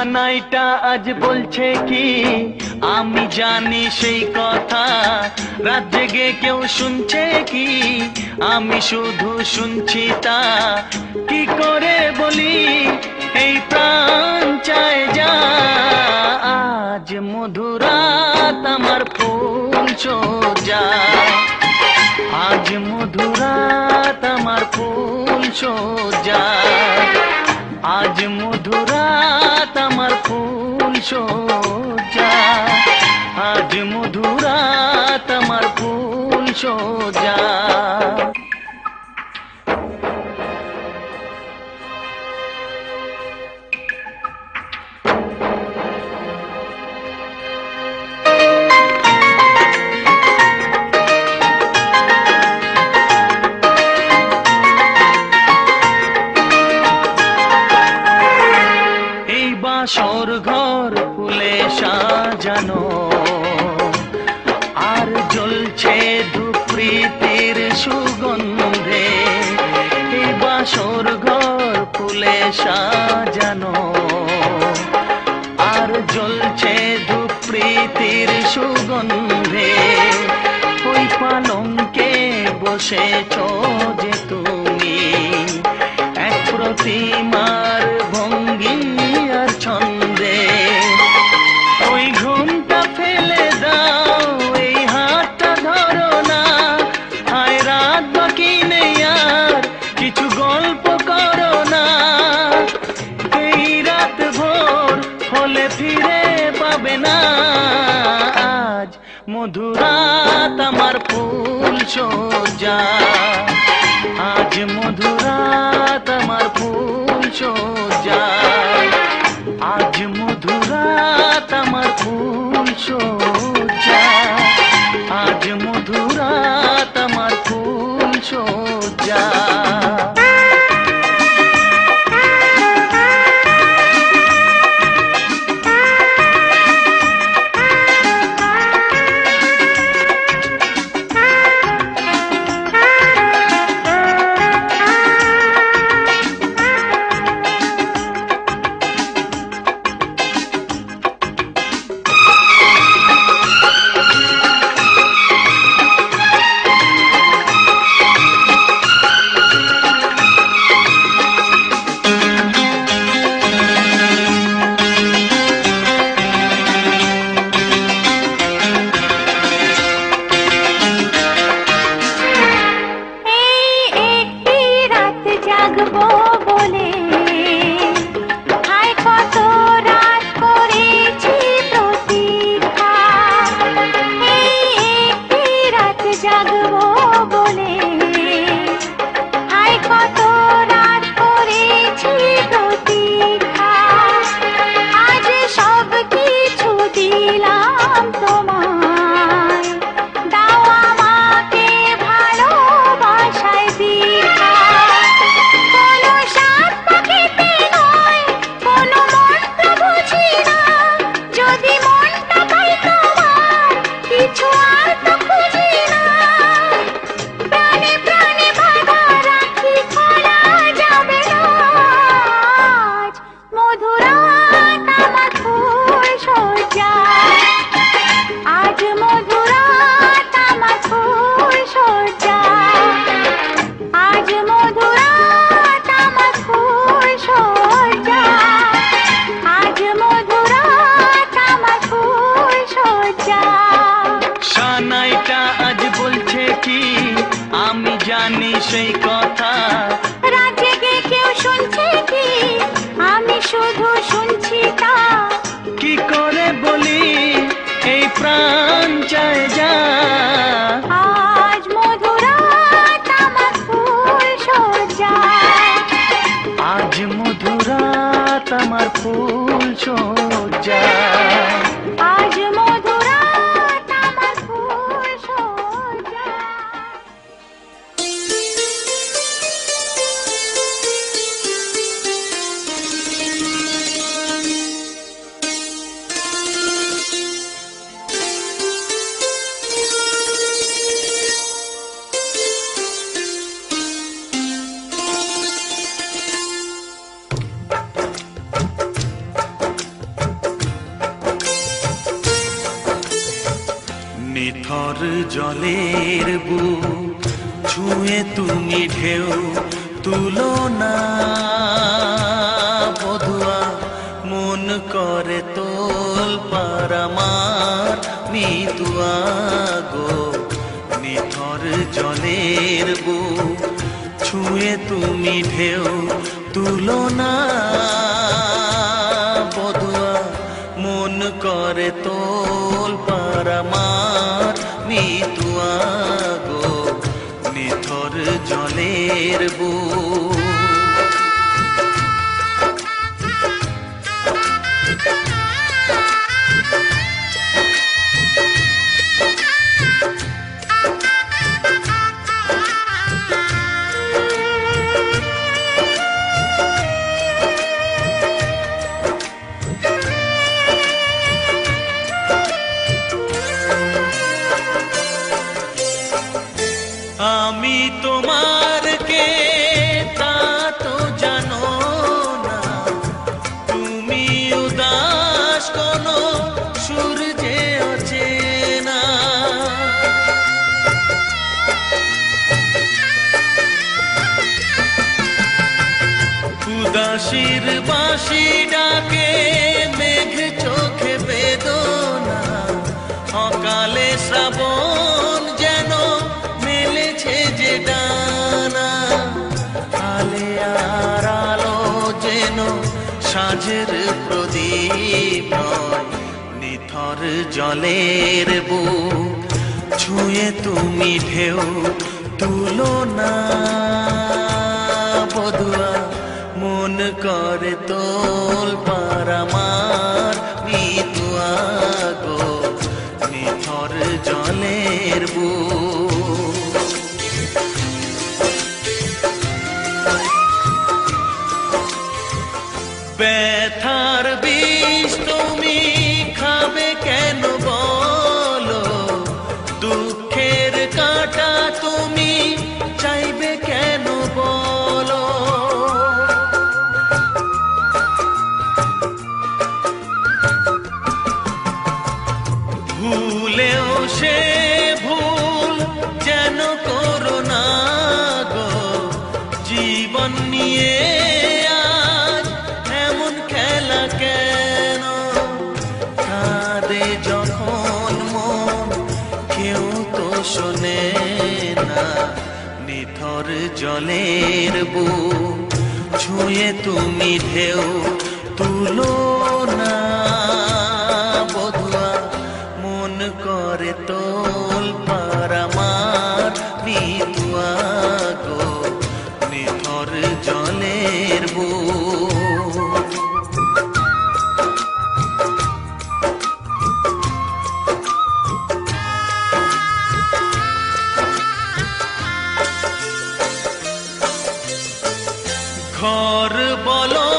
সানাইটা আজ বলছে কি আমি জানি সেই কথা, রাত জেগে কেউ শুনছে কি আমি শুধু শুনছি তা। কি করে বলি এই প্রাণ চায় যা, আজ মধুরাত আমার ফুল সোজা, আজ মধুরাত আমার ফুল সোজা, আজ মধুরাত আমার ফুল সোজা, আজ মধুরাত আমার ফুল সোজা। বাসর ঘর ফুলে সাজানো আর জ্বলছে ধূপৃতির সুগন্ধে, এই বাসর ঘর ফুলে সাজানো আর জ্বলছে ধূপৃতির সুগন্ধে। ওই পালঙ্কে বসেছো যে তুমি, এক প্রতিমার ভঙ্গি আর ছন্দে, ওই ঘুমটা ফেলে দাও এই হাতটা ধরো না, হায় রাত বাকি নেই আর কিছু গল্প করো না, এই রাত ভোর হলে ফিরে পাবে না, আজ মধুরাত আমার ফুল সোজা, আজ মধুরাত আমার ফুল সোজা, আজ মধুরাত আমার ফুল সোজা, আজ মধুরাত আমার ফুল সোজা। সেই কথা, রাত জেগে কেউ শুনছে কি আমি শুধু শুনছি তা। কি করে বলি এই প্রাণ চায় যা, আজ মধুরাত আমার ফুল সোজা, আজ মধুরাত আমার ফুল সোজা, আজ মধুরাত আমার ফুল সোজা। জলের বুক ছুঁয়ে তুমি ঢেউ তুলো না বধুয়া মন করে তোল পার আমার মিতুয়া গো নিথর জলের বুক ছুঁয়ে তুমি ঢেউ তুলো না বধুয়া মন করে তোল পার আমার মিতুয়া গো নিথর জলের বুক আমি তোমার কে তা তো জানো না তুমি উদাস কোনো সূর্যে অচেনা উদাসীর বাঁশি ডাকে মেঘ চোখে বেদনা অকালে শ্রাবণ যেন মেলেছে যে ডানা আলে আর আলো যেন সাঁঝের প্রদীপ নয় নিথর জলের বুক ছুঁয়ে তুমি ঢেউ তুলো না বধুয়া মন করে তোল পার আমার মিতুয়া গো নিথর জলের বুক ব্যথার বিষ তুমি খাবে কেন বলো দুঃখের কাঁটা তুমি চাইবে কেন বলো ভুলেও সে ভুল যেন করো না গো জীবন নিয়ে আজ এমন খেলা কেন কাঁদে যখন মন কেউ তো শোনে না নিথর জলের বুক ছুঁয়ে তুমি ঢেউ তুলো না বধুয়া মন করে তোল পার আমার মিতুয়া গো নিথর জলের বুক ঘর বলো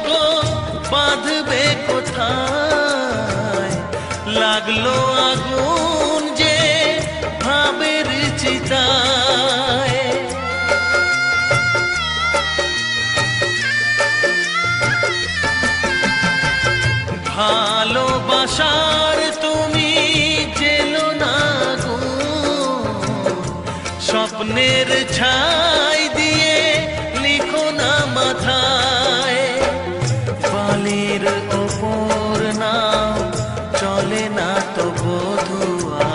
গো বাঁধবে কোথায় লাগলো আগুন যে ভাবের চিতায় ভালোবাসার তুমি জেলো না আগুন স্বপ্নের ছাই দিয়ে লিখো না মাথায় বালির ওপর নাও চলে না তো বধুয়া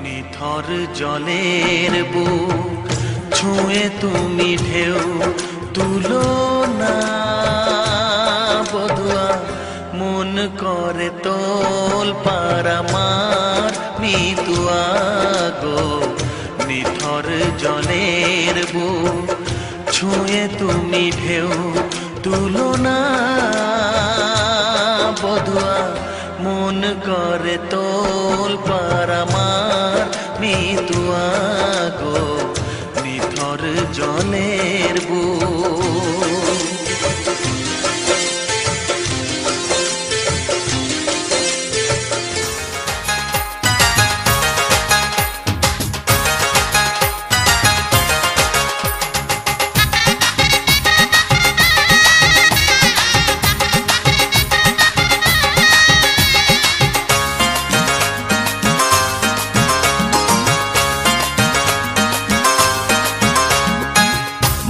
নিথর জলের বুক ছুঁয়ে তুমি ঢেউ তুলো না বধুয়া মন করে তোল পার আমার মিতুয়া গো নিথর জলের বুক ছুঁয়ে তুমি ঢেউ তুলো না বধুয়া মন করে তোল পার আমার মিতুয়া গো নিথর জলের বুক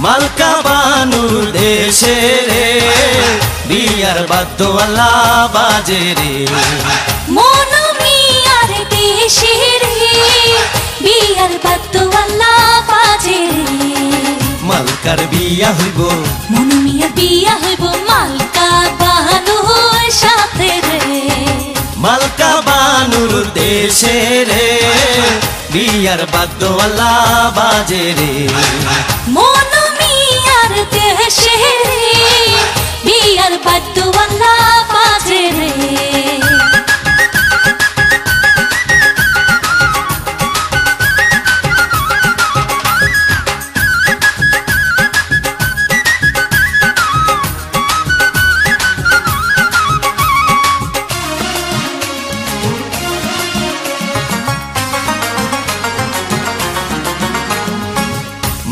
মালকা বানুর দেশে রে বিয়ার বাদ্যওয়ালা বাজে রে মন মিয়ার দেশে রে বিয়ার বাদ্যওয়ালা বাজে রে মালকার বিয়া হইব মন মিয়ার বিয়া হইব মালকা বানুর সাথে রে মালকা বানুর দেশে রে বিয়ার বাদ্যওয়ালা বাজে রে মন মিয়ার দেশে রে বিয়ার বাদ্যওয়ালা বাজে রে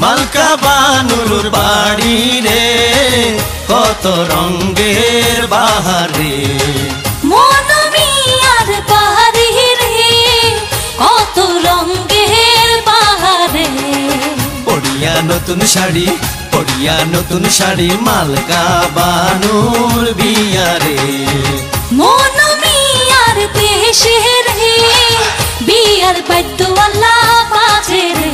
মালকা বানুর বাড়ি রে কত রঙের বাহারে মন মিয়ার বাড়ি রে কত রঙের বাহারে পড়িয়া নতুন শাড়ি মালকা বানুর বিয়া রে মন মিয়ার দেশে রে বিয়ার বাদ্যওয়ালা বাজে রে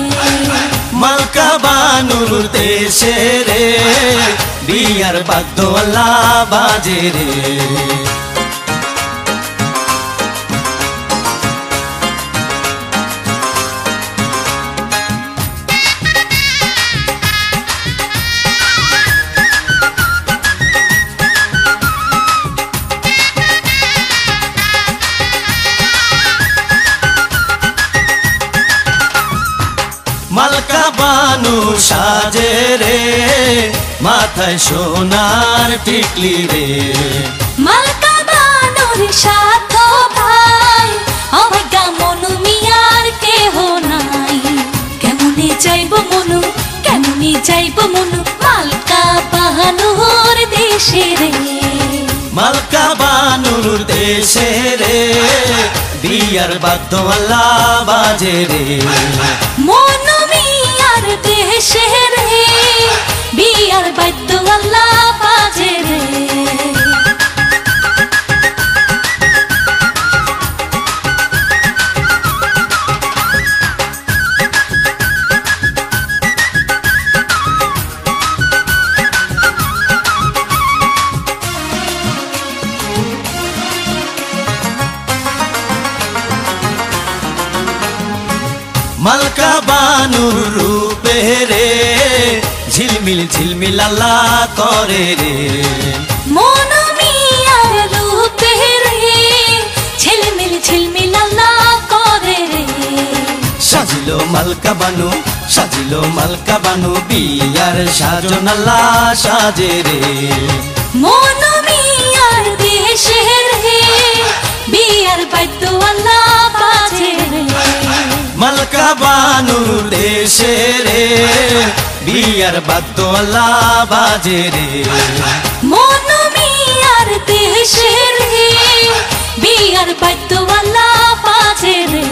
মালকা বানুর দেশে রে বিয়ার বাদ্যওয়ালা বাজে রে মালকা বানু সাজে রে মাথায় সোনার টিকলি রে মালকা বানুর সাথ ভাই অবজ্ঞা মনু মিয়ার কেহ নাই কেমনে যাইব মনু মালকা বানুর দেশে রে মালকা বানুর দেশে রে বিয়ার বাদ্যওয়ালা বাজে রে মন মিয়ার দেশে রে বিয়ার বাদ্যওয়ালা বাজে রে মালকা বানুর রূপে রে ঝিলমিল আল্লাহ করে রে মন মিয়ার রূপে রে ঝিলমিল আল্লাহ করে রে সাজিল মালকা বানু বিয়ার সাজন আল্লাহ সাজে রে মন মিয়ার দেশে রে বিয়ার বাদ্যওয়ালা বাজে রে মালকা বানুর দেশে রে বিয়ার বাদ্যওয়ালা বাজে রে মন মিয়ার দেশে রে বিয়ার বাদ্যওয়ালা বাজে রে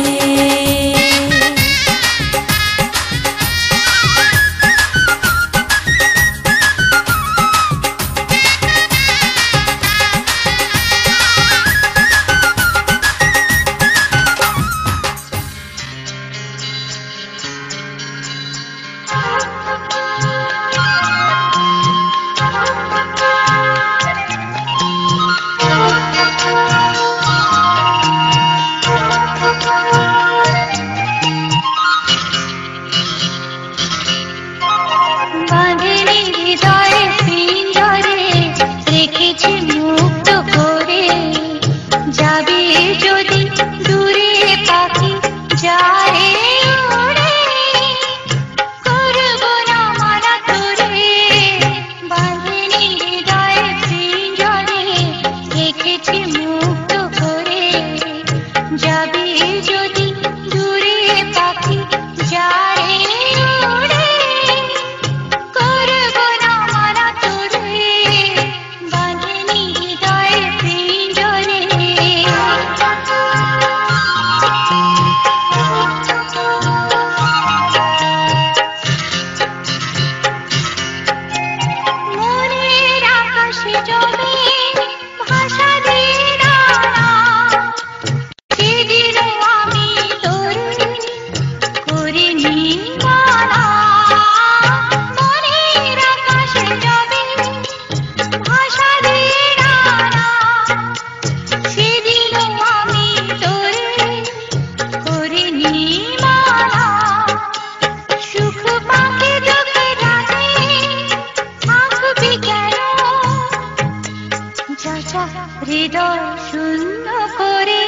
হৃদয় শূন্য করে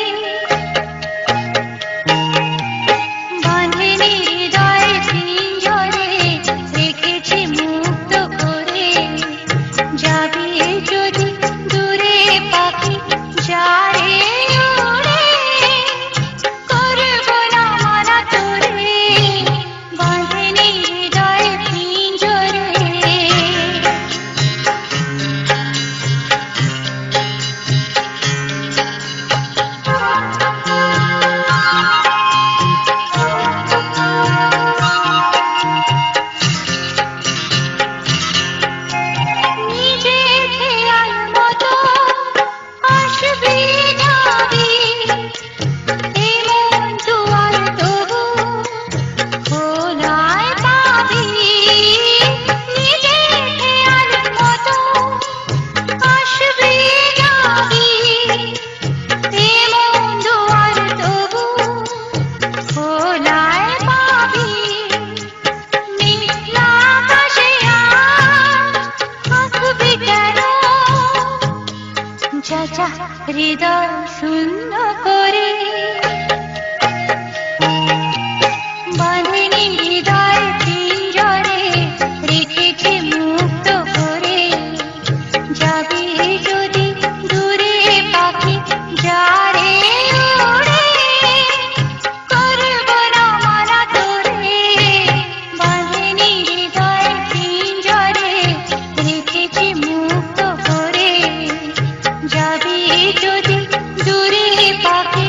বাঁধেনি হৃদয় পিঞ্জরে রেখেছি মুক্ত করে যাবি যদি দূরে পাখি যারে উড়ে করব না মানা তোরে বাঁধেনি হৃদয় পিঞ্জরে হৃদয় শূন্য করে বাঁধেনি হৃদয় পিঞ্জরে রেখেছি মুক্ত করে যাবি যদি দূরে পাখি যারে উড়ে করব না মানা তোরে বাঁধেনি হৃদয় পিঞ্জরে রেখেছি মুক্ত করে যাবি যদি দূরে পাখি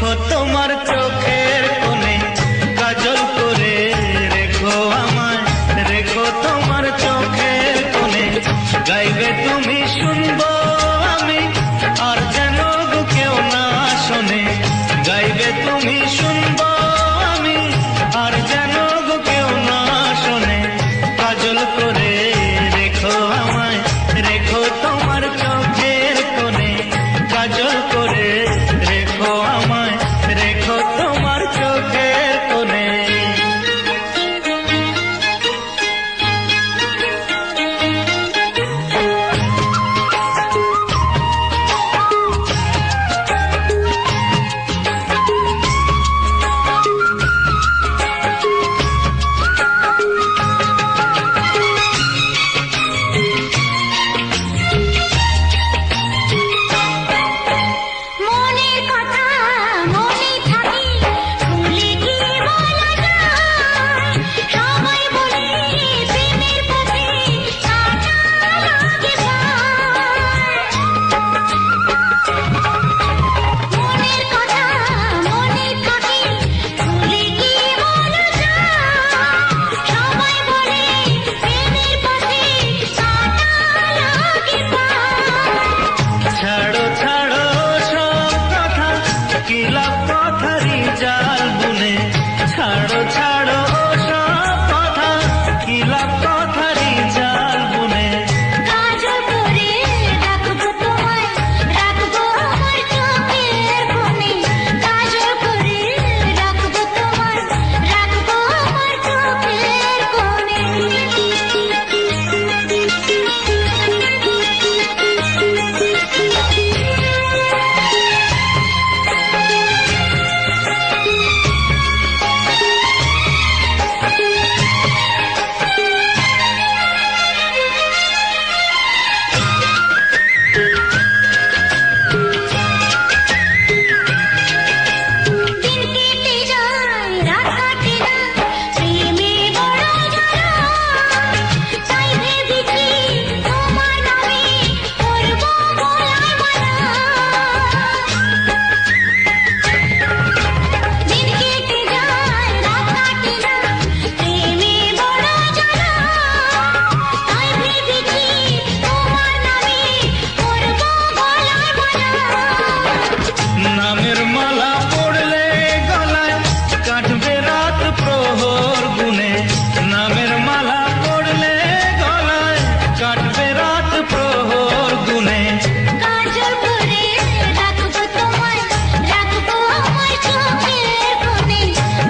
রেখো তোমার চোখের কোণে, কাজল করে রেখো আমায়, রেখো তোমার চোখের কোণে। গাইবে তুমি শুনবো আমি, আর যেন গো কেউ না শোনে। গাইবে তুমি শুনবো আমি, আর যেন গো কেউ না শোনে। কাজল করে রেখো আমায়, রেখো তোমার চোখের কোণে। কাজল করে রেখো আমায়, রেখো তোমার চোখের কোণে। মনের কথা মনে থাকি, ভুলে কি বলা যায়? সবাই বলে প্রেমের পথে কাটা লাগে পায়। মনের কথা মনে থাকি, ভুলে কি বলা যায়? সবাই বলে প্রেমের পথে কাটা লাগে পায়। ছাড়ো ছাড়ো সব কথা, কি লাভ কথারই জাল বুনে। ছাড়ো ছাড়ো সব কথা, কি লাভ কথারই জাল বুনে। কাজল করে রাখবো তোমায়, রাখবো আমার চোখের কোণে। কাজল করে রাখবো তোমায়, রাখবো আমার চোখের কোণে। দিন কেটে যায় রাত কাটে না, প্রেমে বড় জ্বালা। তাই ভেবেছি তোমার নামে করবো গলায় মালা। দিন কেটে যায় রাত কাটে না, প্রেমে বড় জ্বালা। তাই ভেবেছি তোমার নামে করবো গলায় মালা। নামের মালা পড়লে গলায়, কাটবে রাত প্রহর গুনে। নামের মালা পড়লে গলায়, কাটবে রাত প্রহর গুনে। কাজল করে রাখবো তোমায়, রাখবো আমার চোখের কোণে।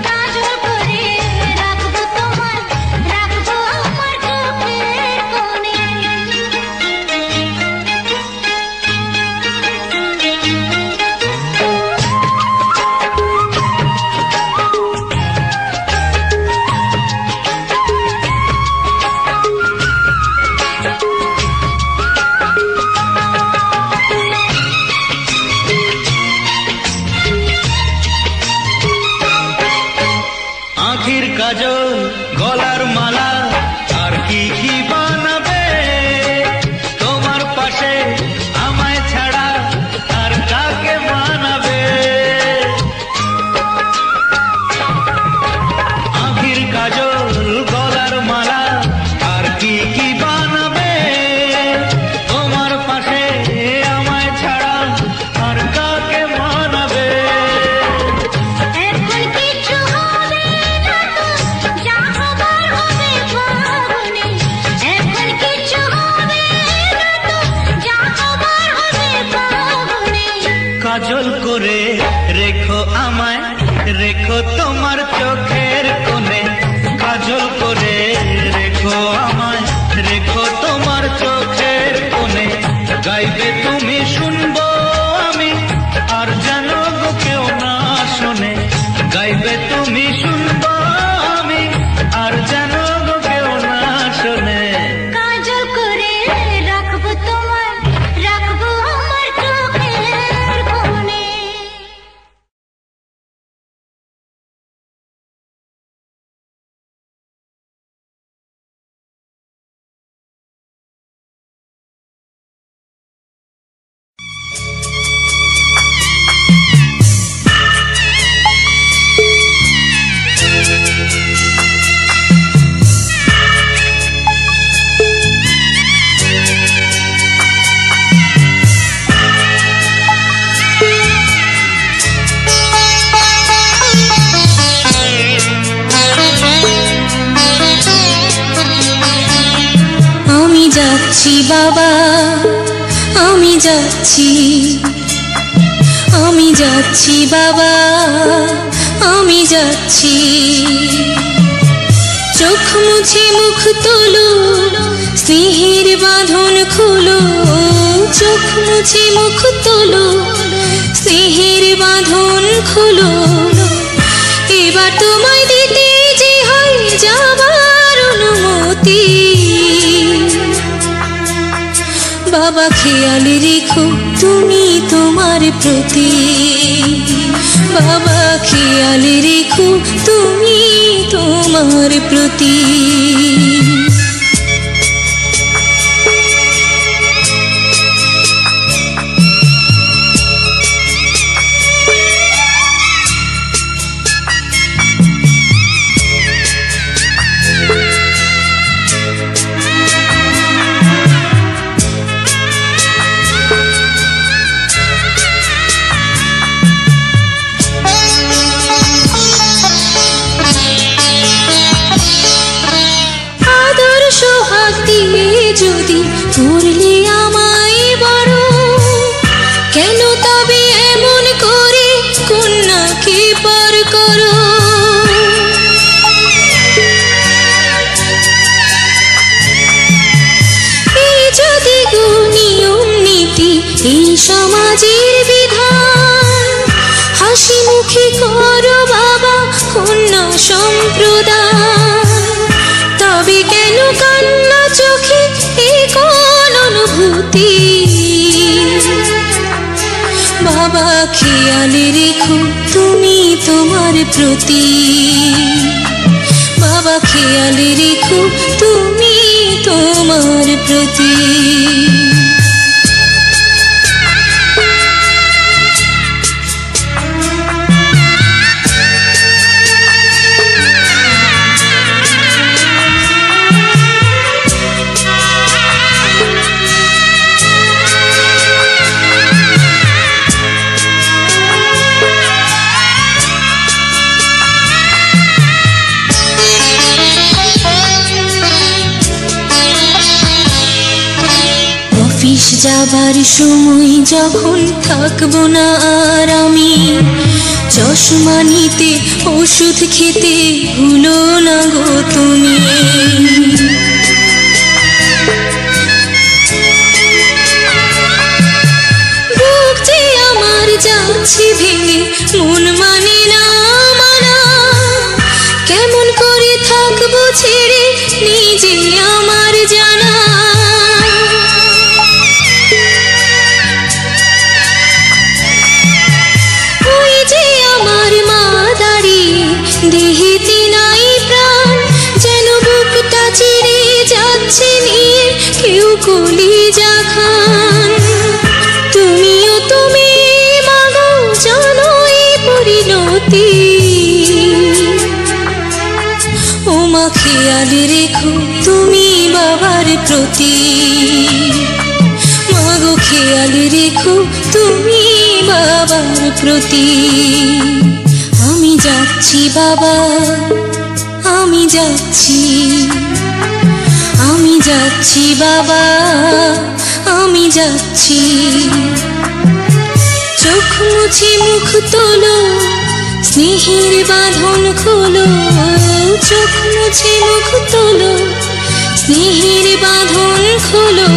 কাজল করে রাখবো তোমায়, রাখবো আমার চোখের কোণে। আঁখির কাজল, গলার মালা, আর কি কি বানাবে? তোমার পাশে আমায় ছাড়া আর কাকে মানাবে? আঁখির কাজল, গলার মালা, আর কি কি বানাবে? তোমার পাশে আমায় ছাড়া আর কাকে মানাবে? এখন কিছু হবে না তো, যা হবার হবে ফাগুনে। এখন কিছু হবে না তো, যা হবার হবে ফাগুনে। কাজল করে রেখো আমায়, রেখো তোমার চোখের কোণে। কাজল করে রেখো আমায়, রেখো তোমার চোখের কোণে। গাইবে তুমি শুনবো আমি, আর যেন গো কেউ না শোনে। গাইবে তুমি শুনবো আমি, আর যেন গো কেউ না শোনে। কাজল করে রাখবো তোমায়, রাখবো আমার চোখের কোণে। যাচ্ছি বাবা, আমি যাচ্ছি, আমি যাচ্ছি বাবা, আমি যাচ্ছি। চোখ মুছে মুখ তোলো, স্নেহের বাঁধন খোলো, চোখ মুছে মুখ তোলো, স্নেহের বাঁধন খোলো। এবার তোমায় দিতে যে হয় যাবার অনুমতি। বাবা খেয়াল রেখো তুমি তোমার প্রতি, বাবা খেয়াল রেখো তুমি তোমার প্রতি। যদি করলে আমায় বড়, কেন তবে এমন করে কন্যাকে পর করো? এই যদি গো নিয়ম নীতি, এই সমাজের বিধান, হাসি মুখে করো বাবা কন্যা সম্প্রদান। তবে কেন কান্না চোখে এই কোন অনুভূতি? বাবা খেয়াল রেখো তুমি তোমার প্রতি, বাবা খেয়াল রেখো তুমি তোমার প্রতি। অফিস যাবার সময় যখন থাকবো না আর আমি, চশমা নিতে ওষুধ খেতে ভুলো না গো তুমি। বুক যে আমার যাচ্ছে ভেঙে, মন মানে না মানা, কেমন করে থাকবো ছেড়ে নিজে আমার জানা। দেহেতে নাই প্রাণ, যেন বুকটা চিরে যাচ্ছে নিয়ে কেউ কলিজা খান। তুমিও তুমি মাগো জানো এই পরিণতি। ও মা খেয়াল রেখো তুমি বাবার প্রতি, মাগো খেয়াল রেখো তুমি বাবার প্রতি। আমি যাচ্ছি বাবা, আমি যাচ্ছি, আমি যাচ্ছি বাবা, আমি যাচ্ছি। চোখ মুছে মুখ তোলো, স্নেহের বাঁধন খোলো, চোখ মুছে মুখ তোলো, স্নেহের বাঁধন খোলো।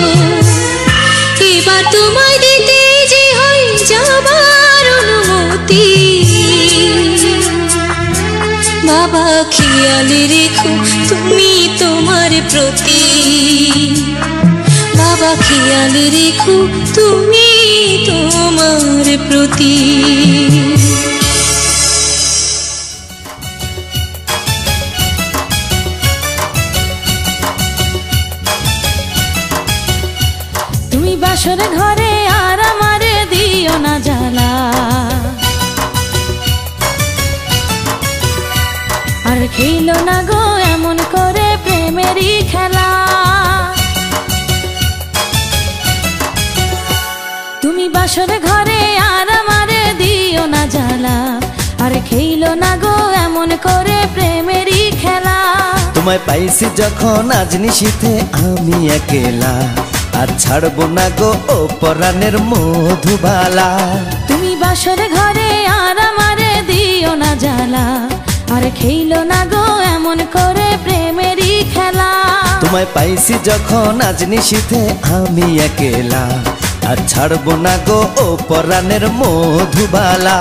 এবার তোমায় দিতে যে হয় যাবার অনুমতি। বাবা খেয়াল রেখো তুমি তোমার প্রতি, বাবা খেয়াল রেখো তুমি তোমার প্রতি। তুমি বাসর ঘরে আর আমারে দিও না জ্বালা, আর খেলো না গো এমন করে প্রেমেরই খেলা। তুমি বাসর ঘরে আর আমারে দিও না জ্বালা, আর খেলো না গো এমন করে প্রেমেরই খেলা। তোমায় পাইছি যখন আজ নিশীথে আমি একেলা, আর ছাড়বো না গো ও পরাণের মধুবালা। তুমি বাসর ঘরে আর আমারে দিও না জ্বালা, আর খেইলো না গো এমন করে প্রেমেরই খেলা। তোমায় পাইছি যখন আজ নিশীথে আমি একেলা, আর ছাড়বো না গো ও পরাণের মধুবালা।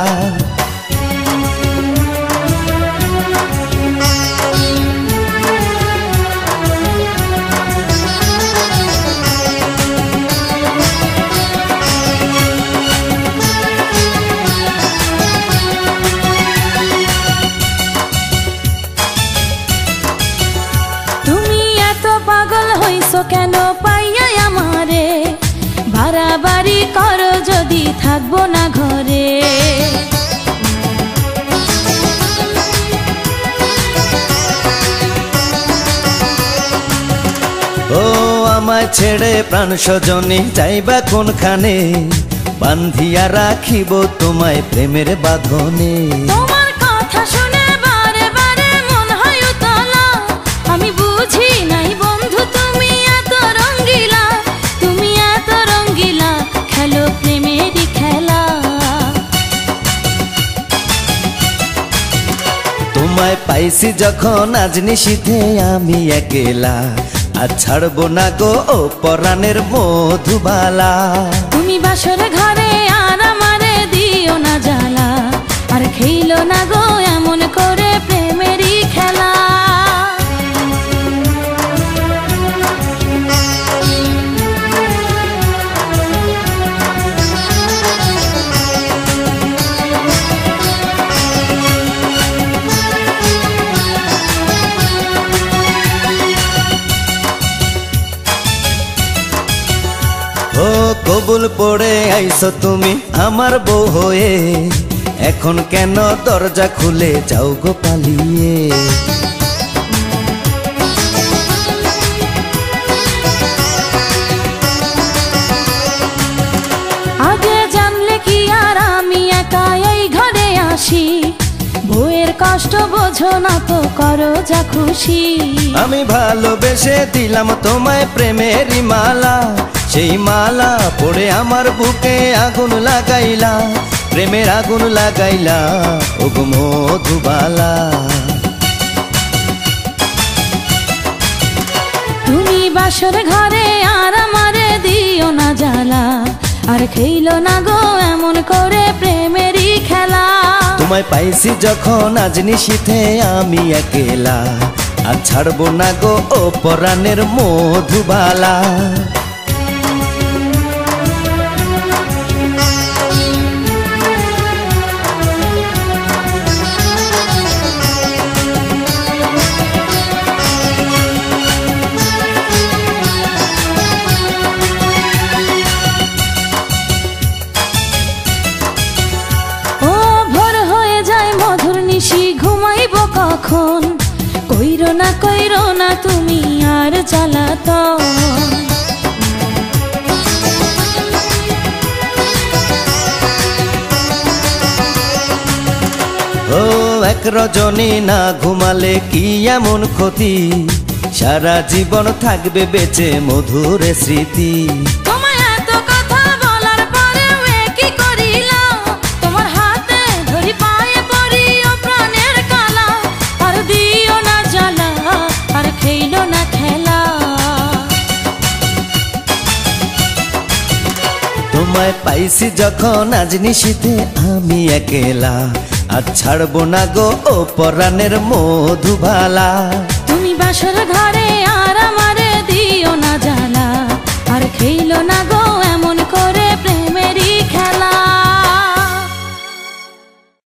কেন পাইয়া আমারে বাড়াবাড়ি করো যদি থাকবো না ঘরে। ও আমায় ছেড়ে প্রাণ স্বজনে যাইবা কোনখানে, বান্ধিয়া রাখিব তোমায় প্রেমের বাঁধনে। তোমার কথা শুনে বারে বারে মন হয় উতলা, আমি বুঝি নাই বন্ধু তুমি এত রঙ্গিলা, তুমি এত রঙ্গিলা খেলো প্রেমেরই খেলা। তোমায় পাইছি যখন আজ নিশীথে আমি একেলা, আর ছাড়বো না গো ও পরাণের মধুবালা। তুমি বাসর ঘরে আর আমারে দিও না জ্বালা, আর খেইলো না গো এমন করে প্রেমেরই খেলা। ও কবুল পড়ে আইছো তুমি আমার বউ হয়ে, এখন কেন দরজা খুলে যাও গো পালিয়ে। আগে জানলে কি আর আমি একা এই ঘরে আসি, বউয়ের কষ্ট বোঝো না তো করো যা খুশি। আমি ভালোবেসে দিলাম তোমায় প্রেমেরই মালা, সেই মালা পড়ে আমার বুকে আগুন লাগাইলা, প্রেমের আগুন লাগাইলা ও গো মধুবালা। তুমি বাসর ঘরে আর আমারে দিও না জ্বালা, আর খেইলো না গো এমন করে প্রেমেরই খেলা। তোমায় পাইছি যখন আজ নিশীথে আমি একেলা, আর ছাড়বো না গো ও পরাণের মধুবালা। কখন কইরো না তুমি আর জ্বালাতন। ও এক রজনী না ঘুমালে কি এমন ক্ষতি, সারা জীবন থাকবে বেঁচে মধুর স্মৃতি। তোমায় এত কথা বলার পরেও কি করিলা, তোমার হাতে ধরি পায়ে পড়ি ও প্রাণের কালা, আর দিও না জ্বালা আর খেইলো না খেলা। তোমায় পাইছি যখন আজ নিশীথে আমি একেলা, আর ছাড়বো না গো ও পরাণের মধুবালা। তুমি বাসর ঘরে আর আমারে দিও না জ্বালা, আর খেইলো না গো